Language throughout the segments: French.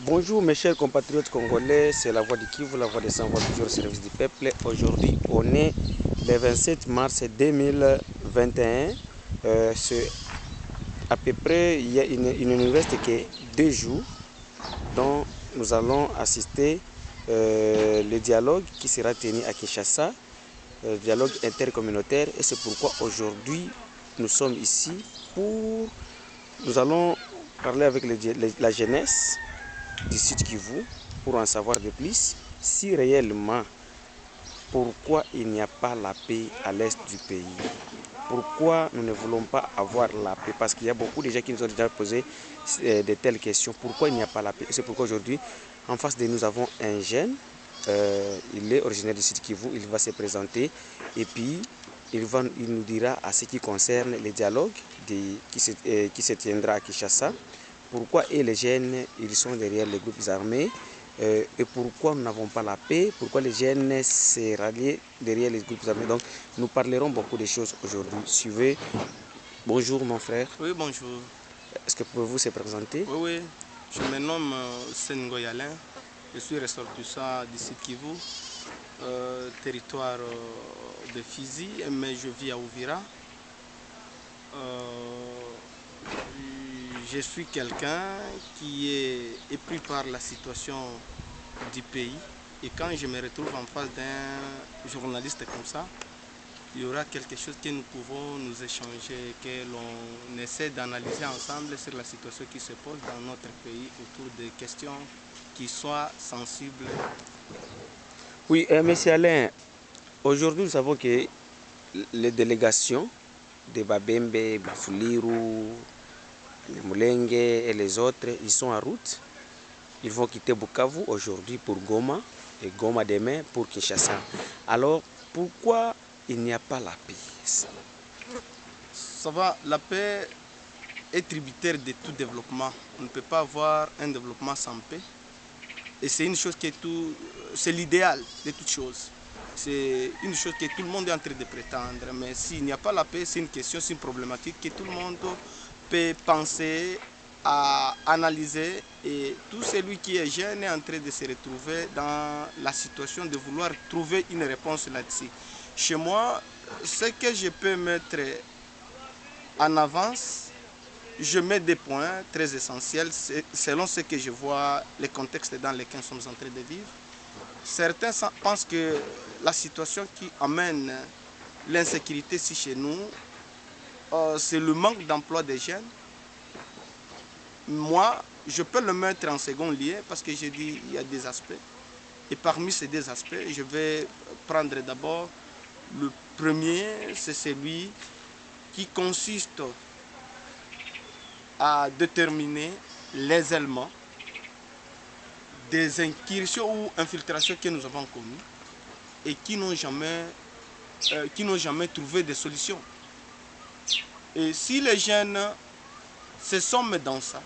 Bonjour mes chers compatriotes congolais, c'est la voix du Kivu, la voix des sans-voix toujours au service du peuple. Aujourd'hui, on est le 27 mars 2021. À peu près, il ne nous reste que 2 jours dont nous allons assister le dialogue qui sera tenu à Kinshasa, dialogue intercommunautaire. Et c'est pourquoi aujourd'hui, nous sommes ici nous allons parler avec la jeunesse du Sud Kivu pour en savoir de plus si réellement pourquoi il n'y a pas la paix à l'est du pays. Pourquoi nous ne voulons pas avoir la paix? Parce qu'il y a beaucoup de gens qui nous ont déjà posé de telles questions. Pourquoi il n'y a pas la paix? C'est pourquoi aujourd'hui, en face de nous avons un jeune. Il est originaire du Sud Kivu. Il va se présenter et puis il nous dira à ce qui concerne les dialogues qui se tiendra à Kinshasa. Pourquoi les jeunes ils sont derrière les groupes armés et pourquoi nous n'avons pas la paix, pourquoi les jeunes se rallient derrière les groupes armés. Donc nous parlerons beaucoup de choses aujourd'hui. Suivez. Bonjour mon frère. Oui, bonjour. Est-ce que pouvez-vous se présenter? Oui, je me nomme Sengoy Alain. Je suis ressortissant d'ici Kivu, territoire de Fizi, mais je vis à Ouvira. Je suis quelqu'un qui est épris par la situation du pays. Et quand je me retrouve en face d'un journaliste comme ça, il y aura quelque chose que nous pouvons nous échanger, que l'on essaie d'analyser ensemble sur la situation qui se pose dans notre pays autour des questions qui soient sensibles. Oui, monsieur Alain, aujourd'hui nous savons que les délégations de Babembe, Bafuliru, les Moulengue et les autres, ils sont en route. Ils vont quitter Bukavu aujourd'hui pour Goma et Goma demain pour Kinshasa. Alors, pourquoi il n'y a pas la paix? Ça va, la paix est tributaire de tout développement. On ne peut pas avoir un développement sans paix. Et c'est une chose qui est c'est l'idéal de toute chose. C'est une chose que tout le monde est en train de prétendre. Mais s'il n'y a pas la paix, c'est une question, c'est une problématique que tout le monde peut penser à analyser. Et tout celui qui est jeune est en train de se retrouver dans la situation de vouloir trouver une réponse là-dessus. Chez moi, ce que je peux mettre en avance, je mets des points très essentiels selon ce que je vois, les contextes dans lesquels nous sommes en train de vivre. Certains pensent que la situation qui amène l'insécurité ici chez nous, c'est le manque d'emploi des jeunes. Moi, je peux le mettre en second lieu parce que j'ai dit qu'il y a des aspects. Et parmi ces deux aspects, je vais prendre d'abord le premier, c'est celui qui consiste à déterminer les éléments des incursions ou infiltrations que nous avons commis et qui n'ont jamais trouvé de solution. Et si les jeunes se somment dans ça,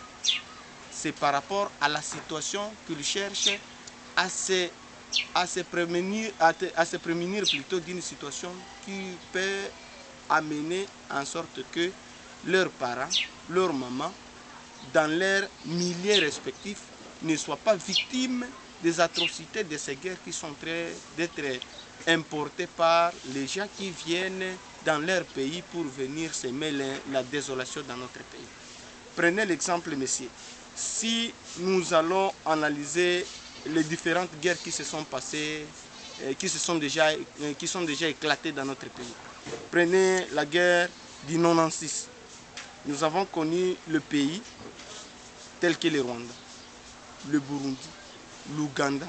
c'est par rapport à la situation qu'ils cherchent à se prémunir plutôt d'une situation qui peut amener en sorte que leurs parents, leurs mamans, dans leurs milieux respectifs, ne soient pas victimes des atrocités de ces guerres qui sont en train d'être importées par les gens qui viennent dans leur pays pour venir semer la désolation dans notre pays. Prenez l'exemple, messieurs. Si nous allons analyser les différentes guerres qui se sont passées, qui sont déjà éclatées dans notre pays. Prenez la guerre du 96. Nous avons connu le pays tel que le Rwanda, le Burundi, l'Ouganda,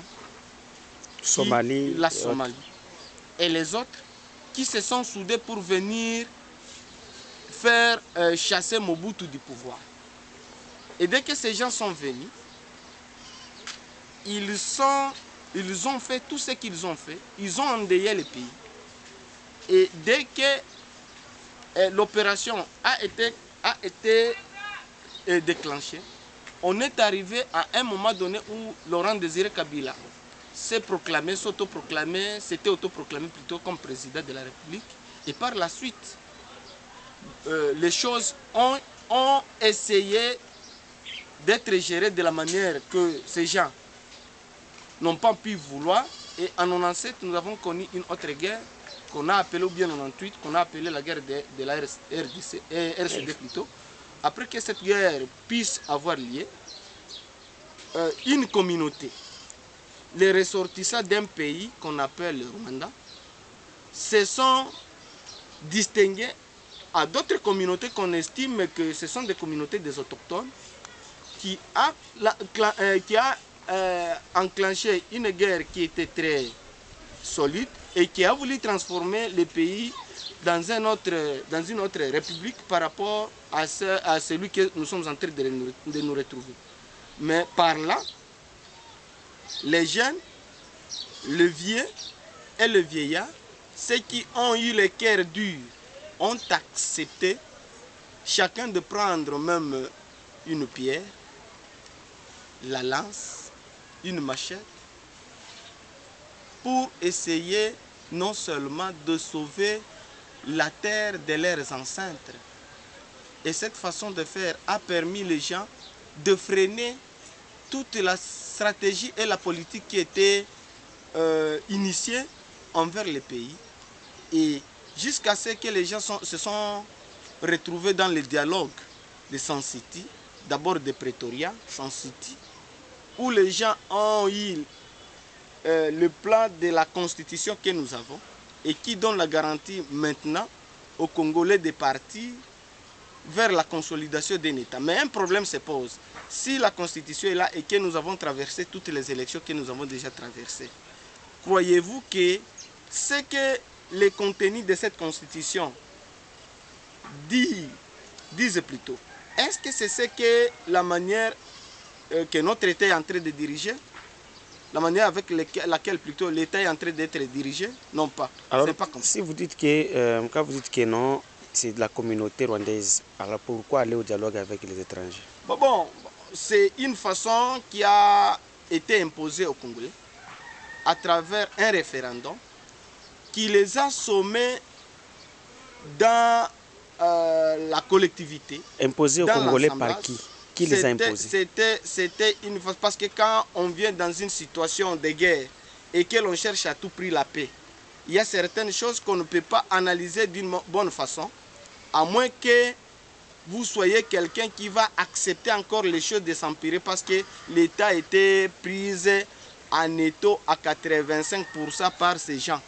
la Somalie et les autres qui se sont soudés pour venir faire chasser Mobutu du pouvoir. Et dès que ces gens sont venus, ils ont fait tout ce qu'ils ont fait, ils ont endeuillé le pays. Et dès que l'opération a été déclenchée, on est arrivé à un moment donné où Laurent Désiré Kabila s'était autoproclamé plutôt comme président de la République. Et par la suite, les choses ont essayé d'être géré de la manière que ces gens n'ont pas pu vouloir. Et en 97, nous avons connu une autre guerre qu'on a appelée, ou bien en 98, qu'on a appelée la guerre de la RCD plutôt. Après que cette guerre puisse avoir lieu, une communauté, les ressortissants d'un pays qu'on appelle le Rwanda, se sont distingués à d'autres communautés qu'on estime que ce sont des communautés des autochtones qui a enclenché une guerre qui était très solide et qui a voulu transformer le pays dans une autre république par rapport à celui que nous sommes en train de nous retrouver. Mais par là, les jeunes, le vieux et le vieillard, ceux qui ont eu le cœur dur, ont accepté chacun de prendre même une pierre, la lance, une machette, pour essayer non seulement de sauver la terre de leurs ancêtres. Et cette façon de faire a permis les gens de freiner toute la stratégie et la politique qui était initiée envers le pays. Et jusqu'à ce que les gens se sont retrouvés dans le dialogue de Sun City, d'abord de Pretoria, Sun City, où les gens ont eu le plan de la constitution que nous avons et qui donne la garantie maintenant aux Congolais de partir vers la consolidation d'un État. Mais un problème se pose. Si la constitution est là et que nous avons traversé toutes les élections que nous avons déjà traversées, croyez-vous que ce que les contenus de cette constitution disent plutôt, est-ce que c'est ce que la manière que notre État est en train de diriger, la manière avec laquelle plutôt l'État est en train d'être dirigé? Non pas. Alors, pas comme si vous dites que, quand vous dites que non, c'est de la communauté rwandaise, alors pourquoi aller au dialogue avec les étrangers? Bon, c'est une façon qui a été imposée aux Congolais à travers un référendum qui les a sommés dans la collectivité. Imposé aux Congolais par qui? Qui les a imposés? C'était une façon, parce que quand on vient dans une situation de guerre et que l'on cherche à tout prix la paix, il y a certaines choses qu'on ne peut pas analyser d'une bonne façon, à moins que vous soyez quelqu'un qui va accepter encore les choses de s'empirer parce que l'État était pris en étau à 85% par ces gens.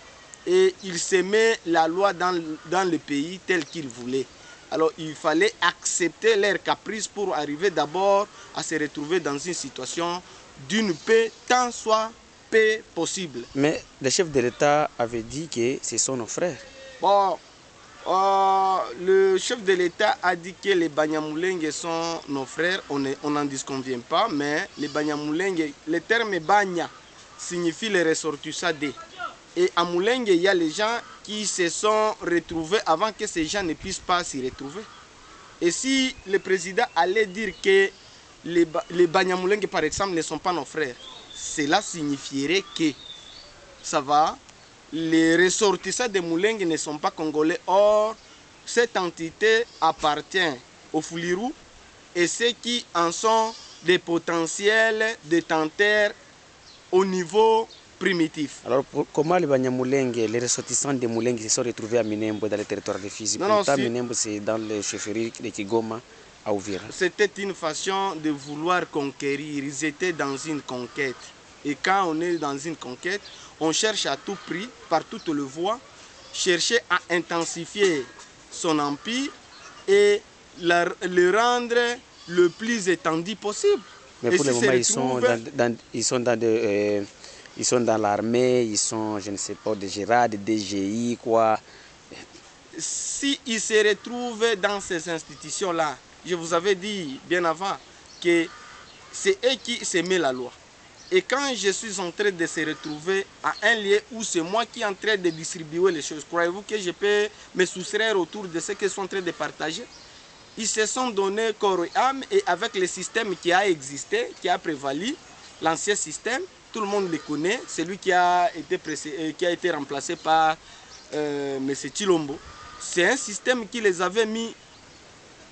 Et il s'aimait la loi dans le pays tel qu'il voulait. Alors il fallait accepter leurs caprices pour arriver d'abord à se retrouver dans une situation d'une paix, tant soit paix possible. Mais le chef de l'État avait dit que ce sont nos frères. Bon, le chef de l'État a dit que les Banyamulenge sont nos frères, on n'en disconvient pas, mais les Banyamulenge, le terme Banya signifie les ressortissants des. Et à Moulenge, il y a les gens qui se sont retrouvés avant que ces gens ne puissent pas s'y retrouver. Et si le président allait dire que les Banyamulenge, par exemple, ne sont pas nos frères, cela signifierait que ça va, les ressortissants de Moulenge ne sont pas congolais. Or, cette entité appartient aux Fulirou et ceux qui en sont des potentiels détenteurs au niveau primitif. Alors comment les Banyamulenge, les ressortissants de Moulenge se sont retrouvés à Minembwe dans le territoire de Fizi? Pourtant Minembwe c'est dans les chefferies de Kigoma à Uvira. C'était une façon de vouloir conquérir, ils étaient dans une conquête. Et quand on est dans une conquête, on cherche à tout prix, par toutes les voies, chercher à intensifier son empire et le rendre le plus étendu possible. Mais pour le moment, ils sont dans l'armée, ils sont, je ne sais pas, des GERA, des DGI, quoi. S'ils se retrouvent dans ces institutions-là, je vous avais dit bien avant que c'est eux qui se mettent la loi. Et quand je suis en train de se retrouver à un lieu où c'est moi qui suis en train de distribuer les choses, croyez-vous que je peux me soustraire autour de ce qu'ils sont en train de partager? Ils se sont donnés corps et âme, et avec le système qui a existé, qui a prévalu, l'ancien système, tout le monde le connaît, celui qui a été remplacé par M. Chilombo. C'est un système qui les avait mis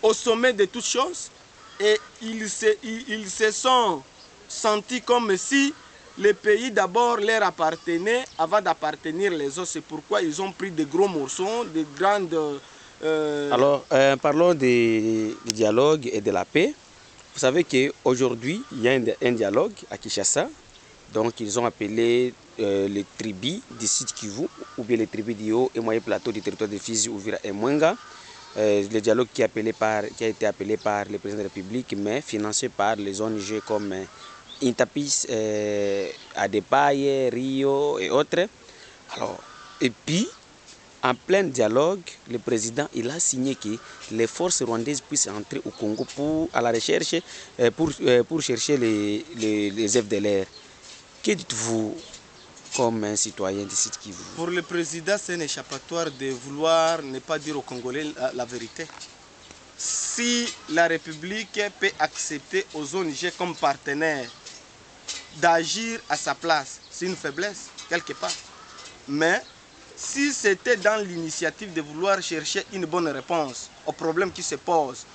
au sommet de toutes choses Et ils se sont sentis comme si le pays d'abord leur appartenait avant d'appartenir les autres. C'est pourquoi ils ont pris de gros morceaux, de grandes... Alors, parlons du dialogue et de la paix. Vous savez qu'aujourd'hui, il y a un dialogue à Kinshasa. Donc, ils ont appelé les tribus du sud Kivu, ou bien les tribus du haut et moyen plateau du territoire de Fizi, Uvira et Mwenga. Le dialogue qui a été appelé par le président de la République, mais financé par les ONG comme Intapis, Adepaye, Rio et autres. Alors, et puis, en plein dialogue, le président il a signé que les forces rwandaises puissent entrer au Congo à la recherche, pour chercher les FDLR. Que dites-vous comme un citoyen d'ici qui vous... Pour le président, c'est un échappatoire de vouloir ne pas dire aux Congolais la vérité. Si la République peut accepter aux ONG comme partenaires d'agir à sa place, c'est une faiblesse, quelque part. Mais si c'était dans l'initiative de vouloir chercher une bonne réponse aux problèmes qui se posent,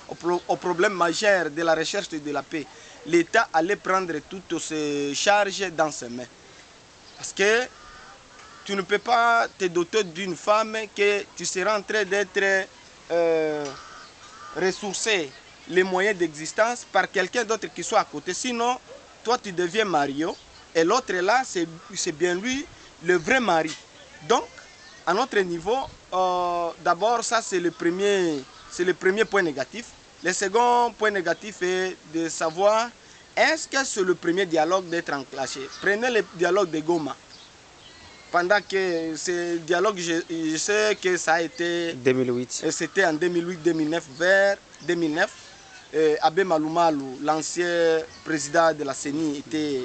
aux problèmes majeurs de la recherche de la paix, l'État allait prendre toutes ses charges dans ses mains. Parce que tu ne peux pas te doter d'une femme que tu seras en train d'être ressourcé les moyens d'existence par quelqu'un d'autre qui soit à côté. Sinon, toi tu deviens Mario et l'autre là, c'est bien lui le vrai mari. Donc, à notre niveau, d'abord ça c'est le premier point négatif. Le second point négatif est de savoir est-ce que c'est le premier dialogue d'être enclenché. Prenez le dialogue de Goma. Pendant que ce dialogue, je sais que ça a été... 2008. C'était en 2008-2009, vers 2009. Abbé Malumalu, l'ancien président de la CENI,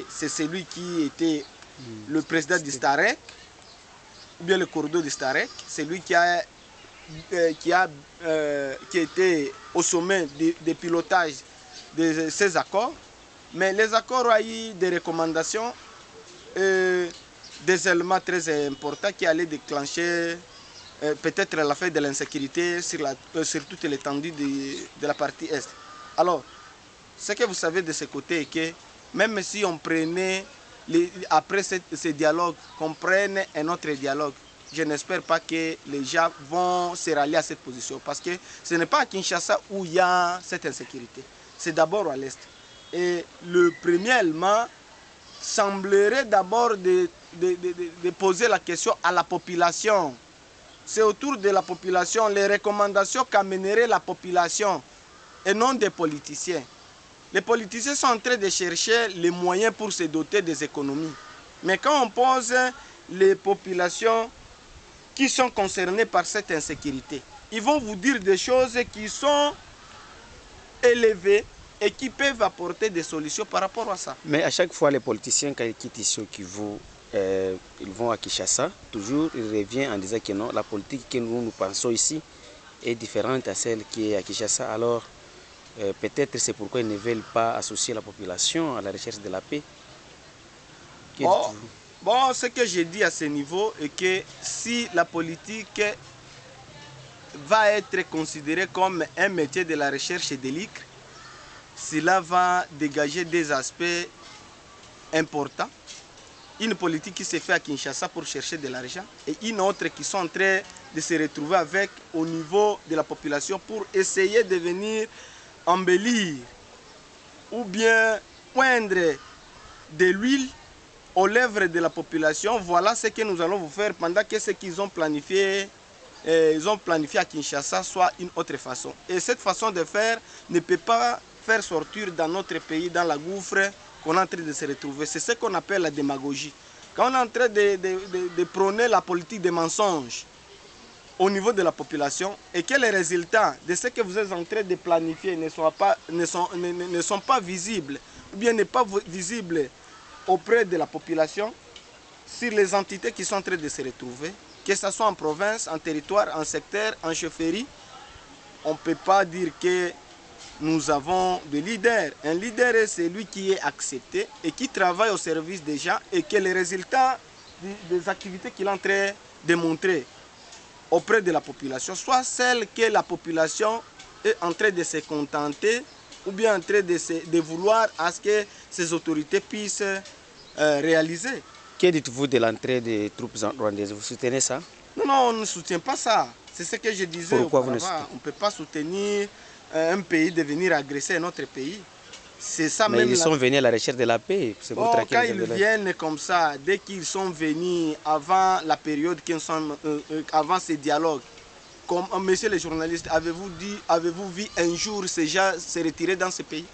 c'est celui qui était le président du Starek, ou bien le corridor du Starek. C'est lui qui était au sommet des pilotages de ces accords. Mais les accords ont eu des recommandations, des éléments très importants qui allaient déclencher peut-être la fin de l'insécurité sur toute l'étendue de la partie Est. Alors, ce que vous savez de ce côté est que même si on prenait, après ce dialogue, qu'on prenne un autre dialogue, je n'espère pas que les gens vont se rallier à cette position. Parce que ce n'est pas à Kinshasa où il y a cette insécurité. C'est d'abord à l'Est. Et le premier élément semblerait d'abord de poser la question à la population. C'est autour de la population, les recommandations qu'amènerait la population et non des politiciens. Les politiciens sont en train de chercher les moyens pour se doter des économies. Mais quand on pose les populations qui sont concernées par cette insécurité, ils vont vous dire des choses qui sont élevées et qui peuvent apporter des solutions par rapport à ça. Mais à chaque fois, les politiciens, quand ils quittent ici, ils vont à Kinshasa, toujours ils reviennent en disant que non, la politique que nous pensons ici est différente à celle qui est à Kinshasa. Alors, peut-être c'est pourquoi ils ne veulent pas associer la population à la recherche de la paix. Bon, ce que j'ai dit à ce niveau est que si la politique va être considérée comme un métier de la recherche et de l'ICRE, cela va dégager des aspects importants. Une politique qui se fait à Kinshasa pour chercher de l'argent et une autre qui sont en train de se retrouver avec au niveau de la population pour essayer de venir embellir ou bien poindre de l'huile aux lèvres de la population. Voilà ce que nous allons vous faire pendant que ce qu'ils ont planifié, à Kinshasa soit une autre façon. Et cette façon de faire ne peut pas faire sortir dans notre pays, dans la gouffre qu'on est en train de se retrouver. C'est ce qu'on appelle la démagogie. Quand on est en train de prôner la politique des mensonges au niveau de la population et que les résultats de ce que vous êtes en train de planifier ne sont pas visibles ou bien ne sont pas visibles auprès de la population, sur les entités qui sont en train de se retrouver, que ce soit en province, en territoire, en secteur, en chefferie, on ne peut pas dire que nous avons des leaders. Un leader, c'est lui qui est accepté et qui travaille au service des gens et que les résultats des activités qu'il est en train de montrer auprès de la population, soit celles que la population est en train de se contenter ou bien en train de vouloir à ce que ces autorités puissent réaliser. Que dites-vous de l'entrée des troupes rwandaises? Vous soutenez ça? Non, non, on ne soutient pas ça. C'est ce que je disais. Pourquoi vous ne soutenez? On ne peut pas soutenir un pays de venir agresser un autre pays. C'est ça. Mais même ils sont venus à la recherche de la paix. Bon, quand ils viennent comme ça, dès qu'ils sont venus avant la période, avant ces dialogues, comme messieurs les journalistes, avez-vous vu un jour ces gens se retirer dans ce pays?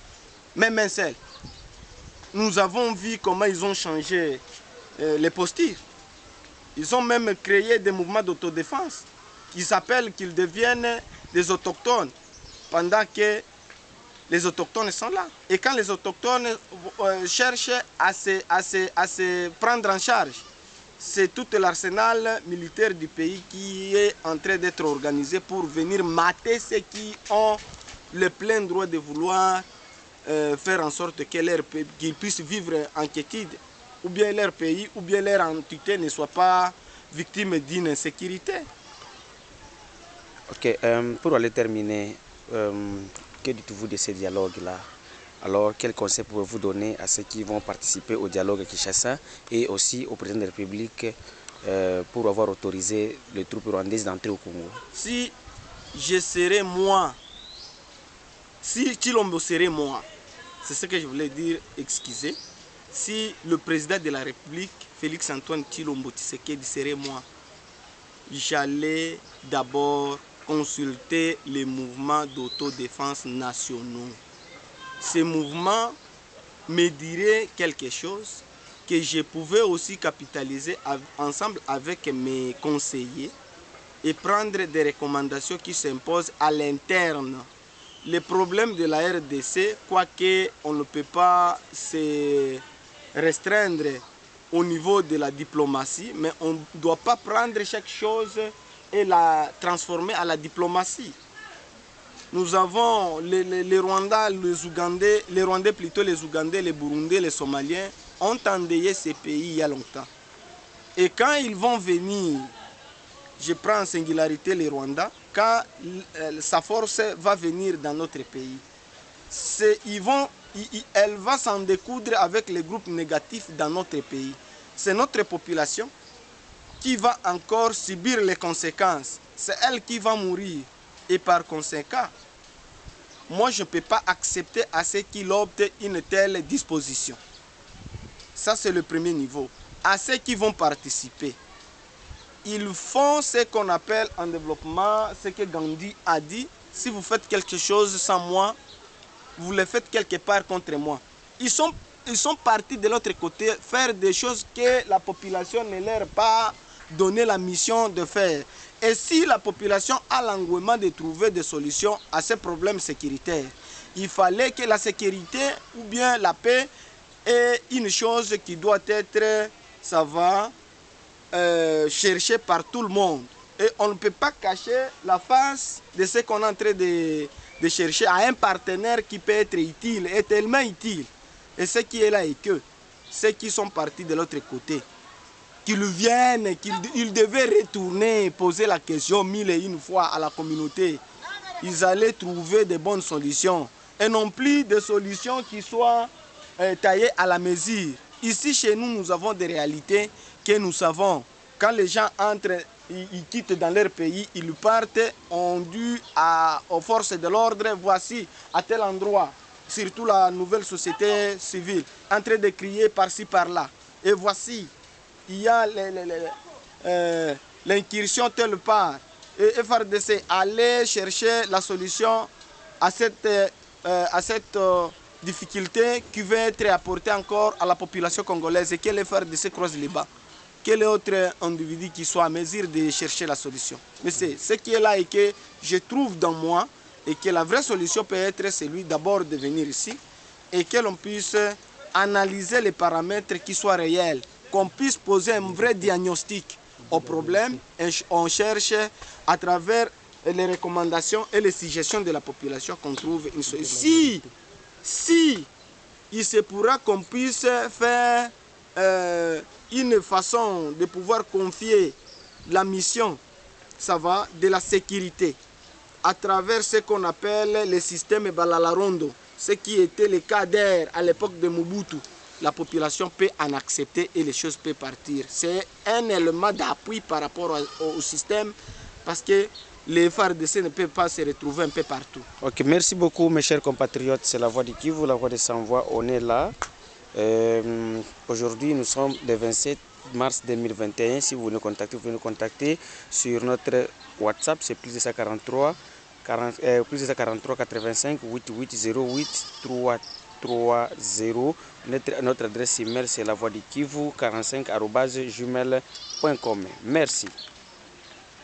Même un seul. Nous avons vu comment ils ont changé les postures. Ils ont même créé des mouvements d'autodéfense. Ils s'appellent qu'ils deviennent des autochtones, pendant que les autochtones sont là. Et quand les autochtones cherchent à se prendre en charge, c'est tout l'arsenal militaire du pays qui est en train d'être organisé pour venir mater ceux qui ont le plein droit de vouloir faire en sorte qu'ils puissent vivre en quiétude, ou bien leur pays, ou bien leur entité ne soit pas victime d'une insécurité. Ok, pour aller terminer, que dites-vous de ces dialogues-là? Alors, quel conseil pouvez-vous donner à ceux qui vont participer au dialogue à Kinshasa et aussi au président de la République pour avoir autorisé les troupes rwandaises d'entrer au Congo? Si je serais moi, si Tshilombo serait moi, c'est ce que je voulais dire, excusez. Si le président de la République, Félix Antoine Tshilombo Tshisekedi, serait moi, j'allais d'abord consulter les mouvements d'autodéfense nationaux. Ces mouvements me diraient quelque chose que je pouvais aussi capitaliser ensemble avec mes conseillers et prendre des recommandations qui s'imposent à l'interne. Les problèmes de la RDC, quoique on ne peut pas se restreindre au niveau de la diplomatie, mais on ne doit pas prendre chaque chose et la transformer à la diplomatie. Nous avons les Rwandais, les Rwandais plutôt, les Ougandais, les Burundais, les Somaliens ont endeuillé ces pays il y a longtemps. Et quand ils vont venir, je prends en singularité les Rwandais, quand sa force va venir dans notre pays, elle va s'en découdre avec les groupes négatifs dans notre pays. C'est notre population qui va encore subir les conséquences. C'est elle qui va mourir. Et par conséquent, moi je ne peux pas accepter à ceux qui optent une telle disposition. Ça c'est le premier niveau. À ceux qui vont participer, ils font ce qu'on appelle en développement, ce que Gandhi a dit, si vous faites quelque chose sans moi, vous le faites quelque part contre moi. Ils sont partis de l'autre côté faire des choses que la population ne leur a pas donné la mission de faire. Et si la population a l'engouement de trouver des solutions à ces problèmes sécuritaires, il fallait que la sécurité ou bien la paix est une chose qui doit être, ça va, cherchée par tout le monde. Et on ne peut pas cacher la face de ce qu'on est en train de chercher à un partenaire qui peut être utile, est tellement utile. Et ce qui est là est que ceux qui sont partis de l'autre côté, qu'ils viennent, qu'ils devaient retourner, poser la question 1001 fois à la communauté, ils allaient trouver de bonnes solutions. Et non plus des solutions qui soient taillées à la mesure. Ici, chez nous, nous avons des réalités que nous savons. Quand les gens entrent, ils quittent dans leur pays, ils partent, on dit aux forces de l'ordre, voici, à tel endroit, surtout la nouvelle société civile, en train de crier par-ci, par-là. Et voici, il y a l'incursion telle part. Et FRDC allait chercher la solution à cette difficulté qui va être apportée encore à la population congolaise et que le FRDC croise les bas. Quel autre individu qui soit à mesure de chercher la solution. Mais c'est ce qui est là et que je trouve dans moi et que la vraie solution peut être celui d'abord de venir ici et que l'on puisse analyser les paramètres qui soient réels, qu'on puisse poser un vrai diagnostic au problème et on cherche à travers les recommandations et les suggestions de la population qu'on trouve une solution. Si il se pourra qu'on puisse faire une façon de pouvoir confier la mission, ça va, de la sécurité à travers ce qu'on appelle le système Balalarondo, ce qui était le cas d'air à l'époque de Mobutu, la population peut en accepter et les choses peuvent partir. C'est un élément d'appui par rapport au système parce que les FARDC ne peuvent pas se retrouver un peu partout. Ok, merci beaucoup mes chers compatriotes, c'est la voix du Kivu, la voix de Sans-Voix, on est là. Aujourd'hui nous sommes le 27 mars 2021, si vous nous contactez, vous pouvez nous contacter sur notre WhatsApp, c'est plus de 143 85 88 08 330. Notre adresse email c'est la voix du Kivu 45@gmail.com. Merci.